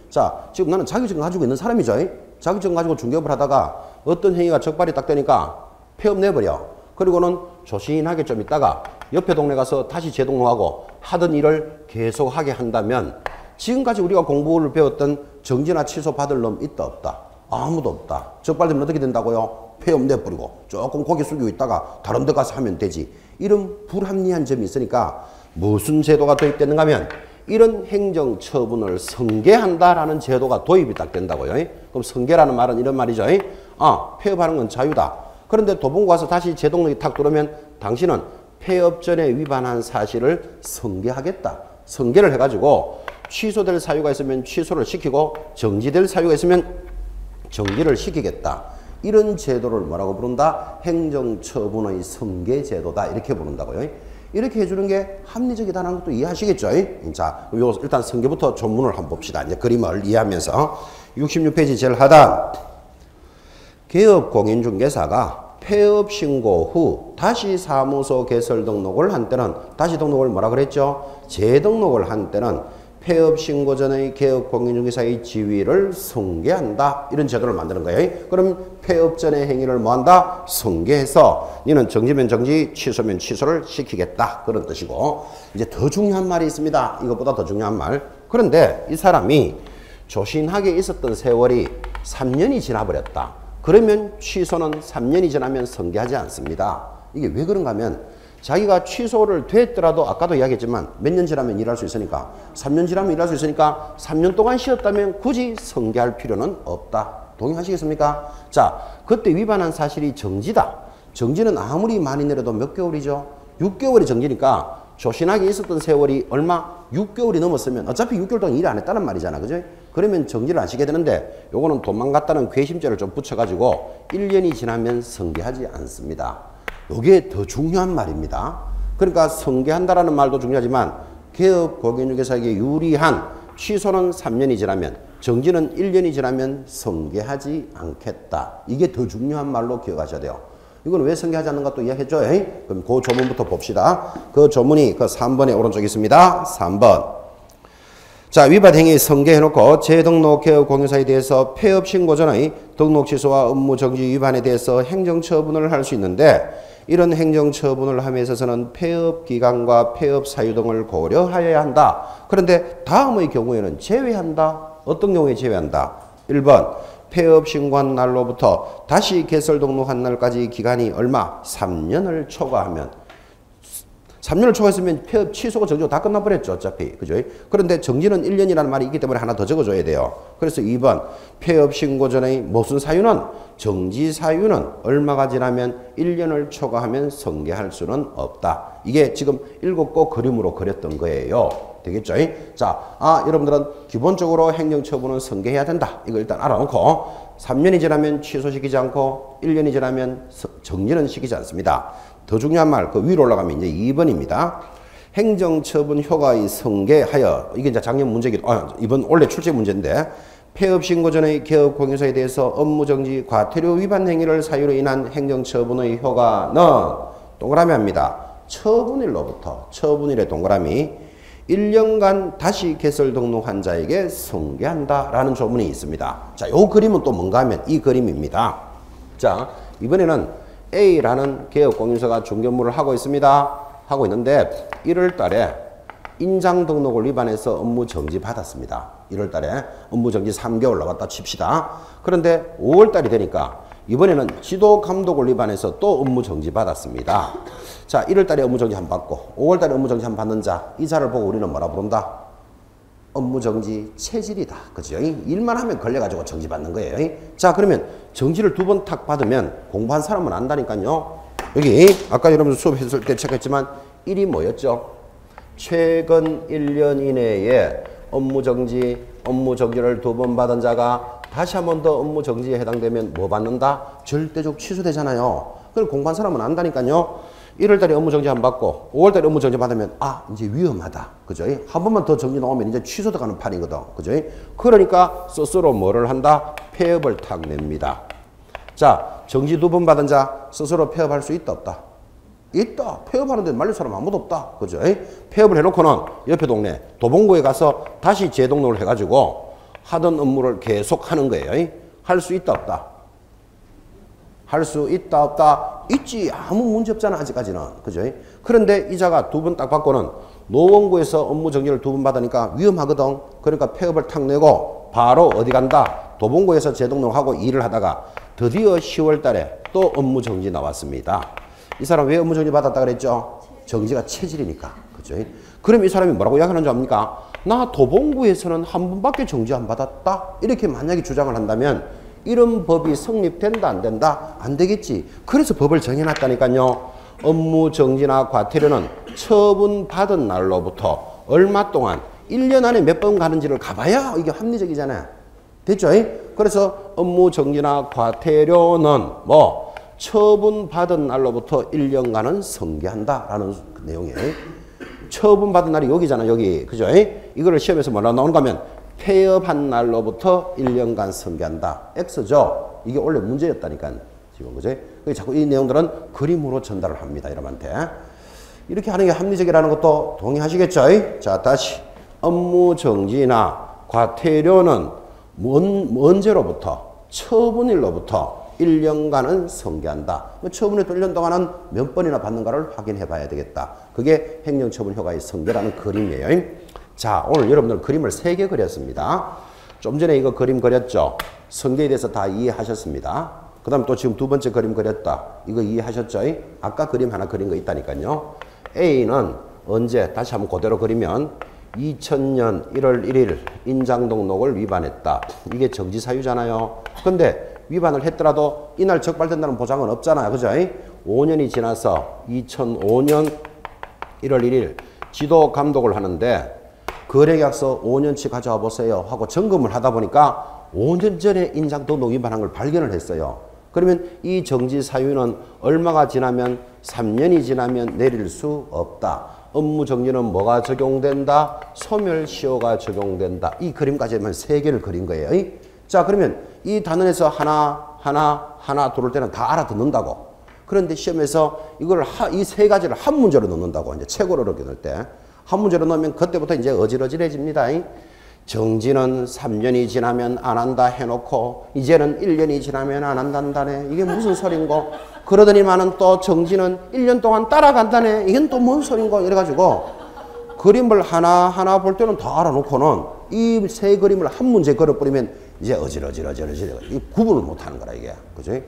S1: 자, 지금 나는 자격증 가지고 있는 사람이죠. 자격증 가지고 중개업을 하다가 어떤 행위가 적발이 딱 되니까 폐업 내버려. 그리고는 조신하게 좀 있다가 옆에 동네 가서 다시 재등록하고 하던 일을 계속하게 한다면 지금까지 우리가 공부를 배웠던 정지나 취소 받을 놈 있다 없다? 아무도 없다. 적발되면 어떻게 된다고요? 폐업 내버리고 조금 고개 숙이고 있다가 다른 데 가서 하면 되지. 이런 불합리한 점이 있으니까 무슨 제도가 도입되는가 하면 이런 행정처분을 성계한다라는 제도가 도입이 딱 된다고요. 그럼 성계라는 말은 이런 말이죠. 폐업하는 건 자유다. 그런데 도봉구 가서 다시 재등록이 탁 들어오면 당신은 폐업 전에 위반한 사실을 성계하겠다. 성계를 해가지고 취소될 사유가 있으면 취소를 시키고 정지될 사유가 있으면 정지를 시키겠다. 이런 제도를 뭐라고 부른다? 행정처분의 성계제도다. 이렇게 부른다고요. 이렇게 해주는 게 합리적이다는 것도 이해하시겠죠? 자, 요 일단 성계부터 전문을 한번 봅시다. 이제 그림을 이해하면서 66페이지 제일 하단 개업공인중개사가 폐업 신고 후 다시 사무소 개설 등록을 한 때는 다시 등록을 뭐라 그랬죠? 재등록을 한 때는 폐업 신고 전의 개업공인중개사의 지위를 성계한다. 이런 제도를 만드는 거예요. 그럼 폐업 전의 행위를 뭐한다? 성계해서 너는 정지면 정지, 취소면 취소를 시키겠다. 그런 뜻이고 이제 더 중요한 말이 있습니다. 이것보다 더 중요한 말. 그런데 이 사람이 조신하게 있었던 세월이 3년이 지나버렸다. 그러면 취소는 3년이 지나면 성계하지 않습니다. 이게 왜 그런가 하면 자기가 취소를 됐더라도 아까도 이야기했지만 몇 년 지나면 일할 수 있으니까 3년 지나면 일할 수 있으니까 3년 동안 쉬었다면 굳이 성계할 필요는 없다. 동의하시겠습니까? 자, 그때 위반한 사실이 정지다. 정지는 아무리 많이 내려도 몇 개월이죠? 6개월이 정지니까 조신하게 있었던 세월이 얼마? 6개월이 넘었으면 어차피 6개월 동안 일 안 했다는 말이잖아. 그죠? 그러면 정지를 안 시게 되는데 요거는 도망갔다는 괘씸죄를 좀 붙여가지고 1년이 지나면 성계하지 않습니다. 요게 더 중요한 말입니다. 그러니까 성계한다라는 말도 중요하지만 개업 공인중개사에게 유리한 취소는 3년이 지나면 정지는 1년이 지나면 성계하지 않겠다. 이게 더 중요한 말로 기억하셔야 돼요. 이건 왜 성계하지 않는가 또 이야기했죠? 그럼 그 조문부터 봅시다. 그 조문이 그 3번에 오른쪽에 있습니다. 3번. 자, 위반 행위 성계해놓고 재등록 개업 공인사에 대해서 폐업 신고 전의 등록 취소와 업무 정지 위반에 대해서 행정처분을 할 수 있는데 이런 행정처분을 함에 있어서는 폐업 기간과 폐업 사유 등을 고려하여야 한다. 그런데 다음의 경우에는 제외한다. 어떤 경우에 제외한다? 1번 폐업 신고한 날로부터 다시 개설 등록한 날까지 기간이 얼마? 3년을 초과하면 3년을 초과했으면 폐업 취소가 정지가 다 끝나버렸죠. 어차피. 그죠? 그런데 정지는 1년이라는 말이 있기 때문에 하나 더 적어줘야 돼요. 그래서 2번 폐업 신고 전의 무슨 사유는 정지 사유는 얼마가 지나면 1년을 초과하면 성계할 수는 없다. 이게 지금 7고 그림으로 그렸던 거예요. 되겠죠? 자, 여러분들은 기본적으로 행정처분은 성계해야 된다. 이거 일단 알아놓고 3년이 지나면 취소시키지 않고 1년이 지나면 정지는 시키지 않습니다. 더 중요한 말, 그 위로 올라가면 이제 2번입니다. 행정처분 효과의 성계하여, 이게 이제 작년 문제기도, 이번 원래 출제 문제인데, 폐업 신고 전의 개업 공인사에 대해서 업무정지 과태료 위반 행위를 사유로 인한 행정처분의 효과는 동그라미 합니다. 처분일로부터, 처분일의 동그라미, 1년간 다시 개설 등록한 자에게 성계한다라는 조문이 있습니다. 자, 요 그림은 또 뭔가 하면 이 그림입니다. 자, 이번에는 A라는 개업공인사가 중개업무를 하고 있습니다. 하고 있는데 1월 달에 인장 등록을 위반해서 업무 정지 받았습니다. 1월 달에 업무 정지 3개월 나왔다 칩시다. 그런데 5월 달이 되니까 이번에는 지도 감독을 위반해서 또 업무 정지 받았습니다. 자, 1월 달에 업무 정지 한 받고 5월 달에 업무 정지 한 받는 자, 이 자를 보고 우리는 뭐라 부른다? 업무 정지 체질이다. 그죠? 일만 하면 걸려가지고 정지 받는 거예요. 자, 그러면 정지를 2번 탁 받으면 공부한 사람은 안다니까요. 여기 아까 여러분들 수업했을 때 체크했지만 1이 뭐였죠? 최근 1년 이내에 업무 정지를 2번 받은 자가 다시 한 번 더 업무 정지에 해당되면 뭐 받는다? 절대적 취소되잖아요. 그걸 공부한 사람은 안다니까요. 1월달에 업무정지 안 받고 5월달에 업무정지 받으면 이제 위험하다. 그죠? 한 번만 더 정지 나오면 이제 취소돼 가는 판이거든. 그죠? 그러니까 스스로 뭐를 한다? 폐업을 탁 냅니다. 자, 정지 2번 받은 자 스스로 폐업할 수 있다 없다? 있다. 폐업하는데 말릴 사람 아무도 없다. 그죠? 폐업을 해놓고는 옆에 동네 도봉구에 가서 다시 재등록을 해가지고 하던 업무를 계속 하는 거예요. 할 수 있다 없다? 할 수 있다 없다? 있지. 아무 문제 없잖아 아직까지는. 그죠? 그런데 이자가 2번 딱 받고는 노원구에서 업무 정지를 2번 받으니까 위험하거든. 그러니까 폐업을 탁 내고 바로 어디 간다? 도봉구에서 재등록하고 일을 하다가 드디어 10월 달에 또 업무 정지 나왔습니다. 이 사람 왜 업무 정지 받았다 그랬죠? 정지가 체질이니까. 그죠? 그럼 이 사람이 뭐라고 이야기하는 줄 압니까? 나 도봉구에서는 한 번밖에 정지 안 받았다. 이렇게 만약에 주장을 한다면 이런 법이 성립된다 안 된다? 안 되겠지. 그래서 법을 정해놨다니까요. 업무 정지나 과태료는 처분받은 날로부터 얼마 동안 1년 안에 몇 번 가는지를 가봐야 이게 합리적이잖아요. 됐죠? 그래서 업무 정지나 과태료는 뭐 처분받은 날로부터 1년간은 성계한다라는 내용이에요. 처분받은 날이 여기잖아, 여기. 그죠? 이거를 시험에서 뭐라 나오는가 하면 폐업한 날로부터 1년간 성계한다. X죠? 이게 원래 문제였다니까. 지금, 그죠? 자꾸 이 내용들은 그림으로 전달을 합니다, 여러분한테. 이렇게 하는 게 합리적이라는 것도 동의하시겠죠? 자, 다시. 업무 정지나 과태료는 언제로부터? 처분일로부터 1년간은 성계한다. 처분에 또 1년 동안은 몇 번이나 받는가를 확인해 봐야 되겠다. 그게 행정처분 효과의 성계라는 그림이에요. 자, 오늘 여러분들 그림을 3개 그렸습니다. 좀 전에 이거 그림 그렸죠? 성계에 대해서 다 이해하셨습니다. 그 다음에 또 지금 두 번째 그림 그렸다. 이거 이해하셨죠? 아까 그림 하나 그린 거 있다니까요. A는 언제? 다시 한번 그대로 그리면 2000년 1월 1일 인장 등록을 위반했다. 이게 정지 사유잖아요. 근데 위반을 했더라도 이날 적발된다는 보장은 없잖아요. 그죠? 5년이 지나서 2005년 1월 1일 지도 감독을 하는데 거래계약서 5년치 가져와 보세요 하고 점검을 하다 보니까 5년 전에 인장 등록 위반한 걸 발견을 했어요. 그러면 이 정지 사유는 얼마가 지나면 3년이 지나면 내릴 수 없다. 업무 정지는 뭐가 적용된다? 소멸시효가 적용된다. 이 그림까지만 3개를 그린 거예요. 자, 그러면 이 단원에서 하나 들어올 때는 다 알아듣는다고. 그런데 시험에서 이걸 이 3가지를 한 문제로 넣는다고. 이제 최고로 어렵게 넣을 때. 한 문제로 넣으면 그때부터 이제 어질어질해집니다. 정지는 3년이 지나면 안 한다 해놓고 이제는 1년이 지나면 안 한단다네. 이게 무슨 소린고? 그러더니만은 또 정지는 1년 동안 따라간다네. 이건 또 뭔 소린고? 이래가지고 그림을 하나하나 볼 때는 다 알아놓고는 이 3 그림을 한 문제 걸어버리면 이제 어질어질해. 이 구분을 못하는 거라 이게. 그죠?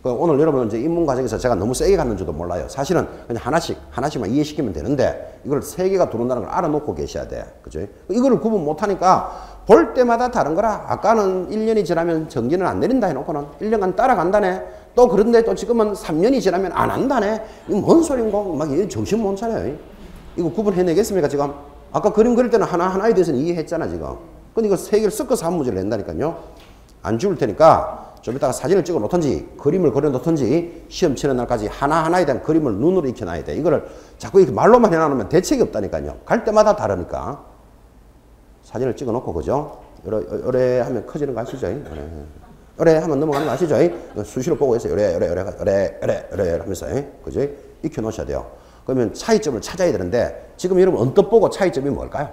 S1: 오늘 여러분은 이제 입문 과정에서 제가 너무 세게 갔는지도 몰라요. 사실은 그냥 하나씩만 이해시키면 되는데 이걸 3개가 들어온다는 걸 알아놓고 계셔야 돼. 그죠? 이거를 구분 못하니까 볼 때마다 다른 거라. 아까는 1년이 지나면 정지는 안 내린다 해놓고는 1년간 따라간다네. 또 그런데 또 지금은 3년이 지나면 안 한다네. 이거 뭔 소린고? 막 정신 못 차려요. 이거 구분해내겠습니까 지금? 아까 그림 그릴 때는 하나하나에 대해서는 이해했잖아 지금. 근데 이거 3개를 섞어서 한 문제를 낸다니까요. 안 지울 테니까 좀 이따가 사진을 찍어 놓던지 그림을 그려 놓던지 시험 치는 날까지 하나하나에 대한 그림을 눈으로 익혀놔야 돼. 이거를 자꾸 이렇게 말로만 해놔놓으면 대책이 없다니까요. 갈 때마다 다르니까. 사진을 찍어 놓고, 그죠? 요래 하면 커지는 거 아시죠? 요래 하면 넘어가는 거 아시죠? 수시로 보고 있어요. 요래 하면서. 그죠? 익혀 놓으셔야 돼요. 그러면 차이점을 찾아야 되는데 지금 여러분 언뜻 보고 차이점이 뭘까요?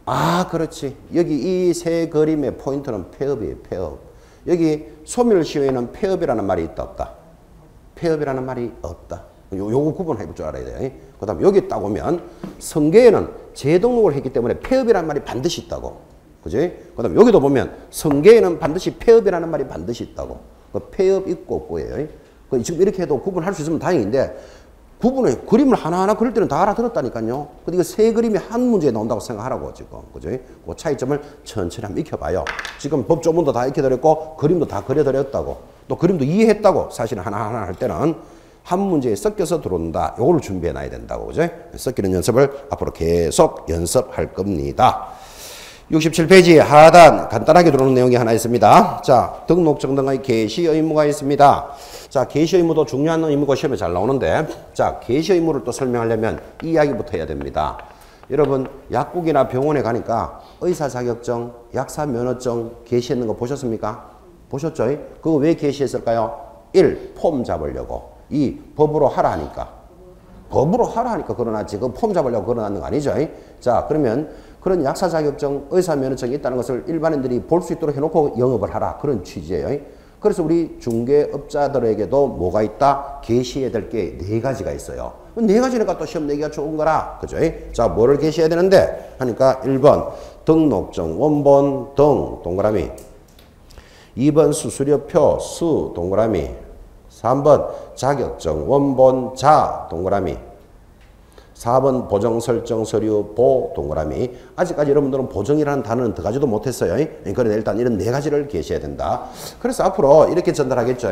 S1: 아, 그렇지. 여기 이 3 그림의 포인트는 폐업이에요, 폐업. 여기 소멸시효에는 폐업이라는 말이 있다, 없다? 폐업이라는 말이 없다. 요거 구분해 볼 줄 알아야 돼요. 그 다음에 여기 딱 오면 성계에는 재등록을 했기 때문에 폐업이라는 말이 반드시 있다고. 그지? 그 다음에 여기도 보면 성계에는 반드시 폐업이라는 말이 반드시 있다고. 폐업 있고 없고예요. 지금 이렇게 해도 구분할 수 있으면 다행인데 구분을 그림을 하나하나 그릴 때는 다 알아들었다니까요. 근데 이거 3 그림이 한 문제에 나온다고 생각하라고 지금. 그죠? 그 차이점을 천천히 한번 익혀봐요. 지금 법조문도 다 익혀드렸고 그림도 다 그려드렸다고. 또 그림도 이해했다고. 사실은 하나하나 할 때는 한 문제에 섞여서 들어온다. 요거를 준비해놔야 된다고. 그죠? 섞이는 연습을 앞으로 계속 연습할 겁니다. 67페이지 하단 간단하게 들어오는 내용이 하나 있습니다. 자, 등록증 등의 개시 의무가 있습니다. 자, 개시 의무도 중요한 의무가 시험에 잘 나오는데, 자, 개시 의무를 또 설명하려면 이 이야기부터 해야 됩니다. 여러분, 약국이나 병원에 가니까 의사 자격증, 약사 면허증 게시했는 거 보셨습니까? 보셨죠? 그거 왜 게시했을까요? 1. 폼 잡으려고. 2. 법으로 하라 하니까. 법으로 하라 하니까 걸어놨지. 그 폼 잡으려고 걸어놨는 거 아니죠? 자, 그러면 그런 약사 자격증, 의사 면허증이 있다는 것을 일반인들이 볼 수 있도록 해놓고 영업을 하라. 그런 취지예요. 그래서 우리 중개업자들에게도 뭐가 있다? 게시해야 될 게 4가지가 있어요. 4가지니까 또 시험 내기가 좋은 거라. 그죠? 자, 뭐를 게시해야 되는데? 하니까 1번 등록증 원본 등 동그라미, 2번 수수료표 수 동그라미, 3번 자격증 원본 자 동그라미, 4번 보정 설정 서류 보 동그라미. 아직까지 여러분들은 보정이라는 단어는 들어가지도 못했어요. 그런데 일단 이런 4가지를 게시해야 된다. 그래서 앞으로 이렇게 전달하겠죠.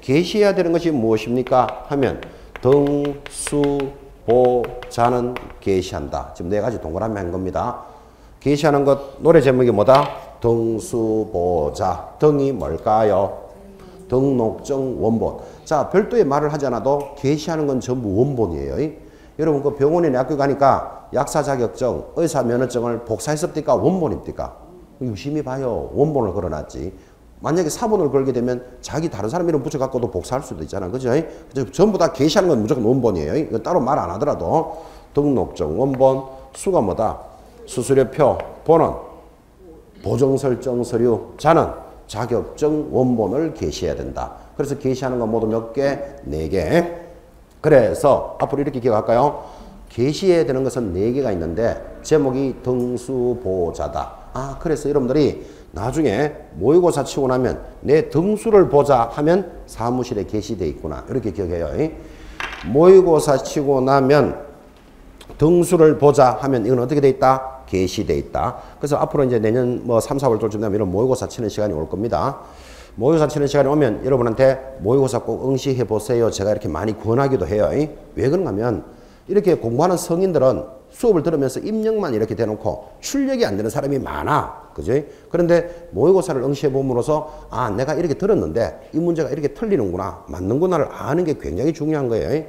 S1: 게시해야 되는 것이 무엇입니까? 하면 등, 수, 보, 자는 게시한다. 지금 4가지 동그라미 한 겁니다. 게시하는 것 노래 제목이 뭐다? 등, 수, 보, 자. 등이 뭘까요? 등록증 원본. 자, 별도의 말을 하지 않아도 게시하는 건 전부 원본이에요. 여러분 그 병원이나 학교 가니까 약사 자격증, 의사 면허증을 복사했습니까? 원본입니까? 유심히 봐요. 원본을 걸어놨지. 만약에 사본을 걸게 되면 자기 다른 사람 이름 붙여갖고도 복사할 수도 있잖아. 그죠? 전부 다 게시하는 건 무조건 원본이에요. 이거 따로 말 안 하더라도 등록증 원본, 수가 뭐다? 수수료표, 보는 보정 설정 서류, 자는 자격증 원본을 게시해야 된다. 그래서 게시하는 건 모두 몇 개? 4개. 그래서 앞으로 이렇게 기억할까요? 게시해야 되는 것은 4개가 있는데 제목이 등수보자다. 아, 그래서 여러분들이 나중에 모의고사 치고 나면 내 등수를 보자 하면 사무실에 게시되어 있구나. 이렇게 기억해요. 모의고사 치고 나면 등수를 보자 하면 이건 어떻게 돼 있다? 게시되어 있다. 그래서 앞으로 이제 내년 뭐 3, 4월 쯤 되면 이런 모의고사 치는 시간이 올 겁니다. 모의고사 치는 시간이 오면 여러분한테 모의고사 꼭 응시해 보세요. 제가 이렇게 많이 권하기도 해요. 왜 그런가 하면 이렇게 공부하는 성인들은 수업을 들으면서 입력만 이렇게 대놓고 출력이 안 되는 사람이 많아. 그죠? 그런데 모의고사를 응시해 봄으로써 아, 내가 이렇게 들었는데 이 문제가 이렇게 틀리는구나, 맞는구나를 아는 게 굉장히 중요한 거예요.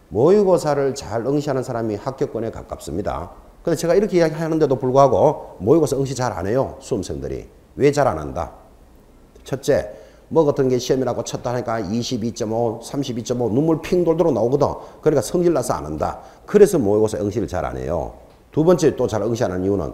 S1: 모의고사를 잘 응시하는 사람이 합격권에 가깝습니다. 근데 제가 이렇게 이야기하는데도 불구하고 모의고사 응시 잘 안 해요. 수험생들이. 왜 잘 안 한다? 첫째, 뭐 같은 게 시험이라고 쳤다 하니까 22.5, 32.5 눈물 핑 돌도록 나오거든. 그러니까 성질나서 안 한다. 그래서 모의고사 응시를 잘 안 해요. 두 번째 또 잘 응시 안 하는 이유는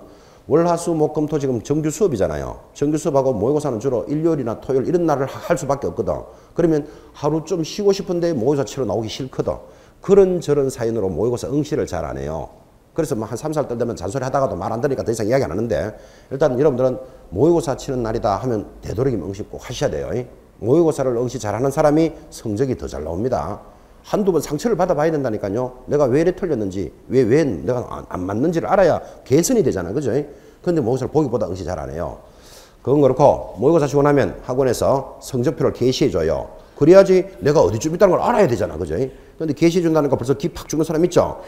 S1: 월화수목금토 지금 정규 수업이잖아요. 정규 수업하고 모의고사는 주로 일요일이나 토요일 이런 날을 할 수밖에 없거든. 그러면 하루 좀 쉬고 싶은데 모의고사 치러 나오기 싫거든. 그런저런 사연으로 모의고사 응시를 잘 안 해요. 그래서 뭐 한 3, 4달 되면 잔소리 하다가도 말 안 들으니까 더 이상 이야기 안 하는데 일단 여러분들은 모의고사 치는 날이다 하면 되도록이면 응시 꼭 하셔야 돼요. 모의고사를 응시 잘하는 사람이 성적이 더 잘 나옵니다. 한두 번 상처를 받아봐야 된다니까요. 내가 왜 이래 틀렸는지, 왜 내가 안 맞는지를 알아야 개선이 되잖아. 그죠? 그런데 모의고사를 보기보다 응시 잘 안 해요. 그건 그렇고 모의고사 치고 나면 학원에서 성적표를 게시해줘요. 그래야지 내가 어디쯤 있다는 걸 알아야 되잖아. 그죠? 그런데 게시해준다니까 벌써 기 팍 주는 사람 있죠?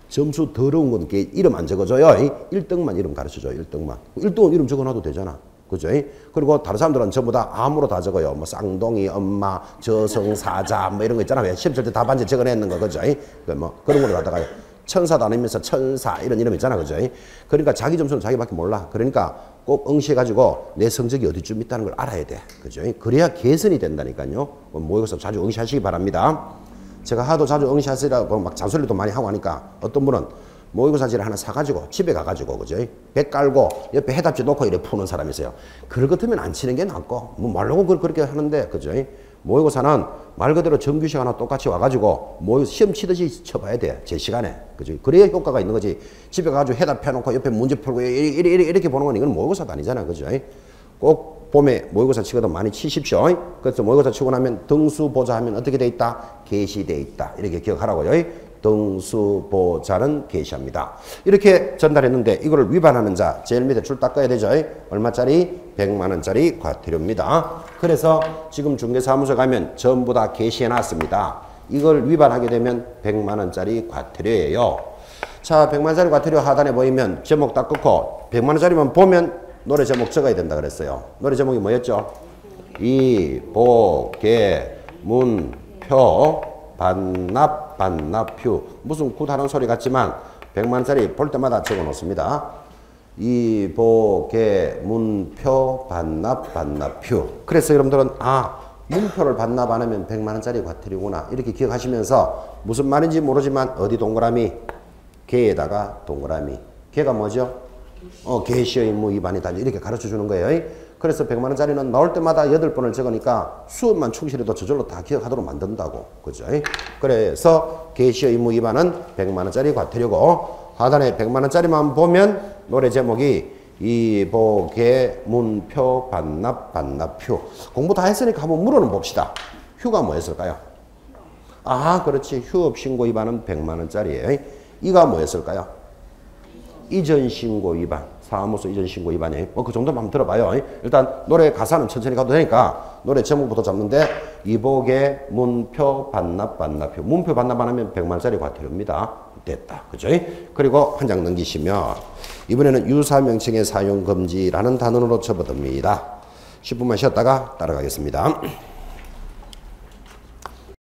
S1: 점수 더러운 건 이름 안 적어줘요. 1등만 이름 가르쳐줘요. 1등만. 1등은 이름 적어놔도 되잖아. 그죠? 그리고 다른 사람들은 전부 다 암으로 다 적어요. 뭐 쌍둥이, 엄마, 저승사자 뭐 이런 거 있잖아요. 시험 칠 때 답안지 적어내는 거. 그죠? 뭐 그런 걸로 갖다가 천사도 아니면서 천사 이런 이름 있잖아. 그죠? 그러니까 자기 점수는 자기밖에 몰라. 그러니까 꼭 응시해가지고 내 성적이 어디쯤 있다는 걸 알아야 돼. 그죠? 그래야 개선이 된다니까요. 모의고사 자주 응시하시기 바랍니다. 제가 하도 자주 응시하시라고 막 잔소리도 많이 하고 하니까 어떤 분은 모의고사지를 하나 사가지고 집에 가가지고 그죠? 백 깔고 옆에 해답지 놓고 이렇게 푸는 사람이 있어요. 그럴 것 같으면 안 치는 게 낫고 뭐 말라고 그렇게 하는데 그죠? 모의고사는 말 그대로 정규 시간하고 똑같이 와가지고 시험 치듯이 쳐봐야 돼. 제 시간에. 그죠? 그래야 효과가 있는 거지. 집에 가가지고 해답해놓고 옆에 문제 풀고 이렇게 보는 건 이건 모의고사도 아니잖아. 그죠? 꼭 봄에 모의고사 치거든 많이 치십시오. 그래서 모의고사 치고 나면 등수보자 하면 어떻게 돼 있다? 게시돼 있다. 이렇게 기억하라고요. 등수보자는 게시합니다. 이렇게 전달했는데 이거를 위반하는 자 제일 밑에 줄 닦아야 되죠. 얼마짜리? 100만 원짜리 과태료입니다. 그래서 지금 중개사무소 가면 전부 다 게시해 놨습니다. 이걸 위반하게 되면 100만 원짜리 과태료예요. 자, 100만 원짜리 과태료 하단에 보이면 제목 딱 끊고 100만 원짜리만 보면 노래 제목 적어야 된다 그랬어요. 노래 제목이 뭐였죠? 이보계 문표 반납휴. 무슨 구다른 소리 같지만 100만 원짜리 볼 때마다 적어 놓습니다. 이보계 문표 반납휴. 그래서 여러분들은 아, 문표를 반납 안 하면 100만 원짜리 과태료구나 이렇게 기억하시면서 무슨 말인지 모르지만 어디 동그라미? 개에다가 동그라미. 개가 뭐죠? 게시의 의무 위반이다. 이렇게 가르쳐 주는 거예요. 그래서 100만 원짜리는 나올 때마다 8번을 적으니까 수업만 충실해도 저절로 다 기억하도록 만든다고. 그죠? 그래서 게시의 의무 위반은 100만 원짜리 과태료고 하단에 100만 원짜리만 보면 노래 제목이 이보계 문표 반납휴. 공부 다 했으니까 한번 물어는 봅시다. 휴가 뭐였을까요? 아, 그렇지. 휴업 신고 위반은 100만 원짜리예요. 이가 뭐였을까요? 이전 신고 위반, 사무소 이전 신고 위반이에요. 그 정도만 한번 들어봐요. 일단 노래 가사는 천천히 가도 되니까 노래 제목부터 잡는데 이보계 문표 반납휴. 문표 반납 안 하면 100만 원짜리 과태료입니다. 됐다. 그죠? 그리고 한 장 넘기시면 이번에는 유사명칭의 사용 금지라는 단원으로 접어듭니다. 10분만 쉬었다가 따라가겠습니다.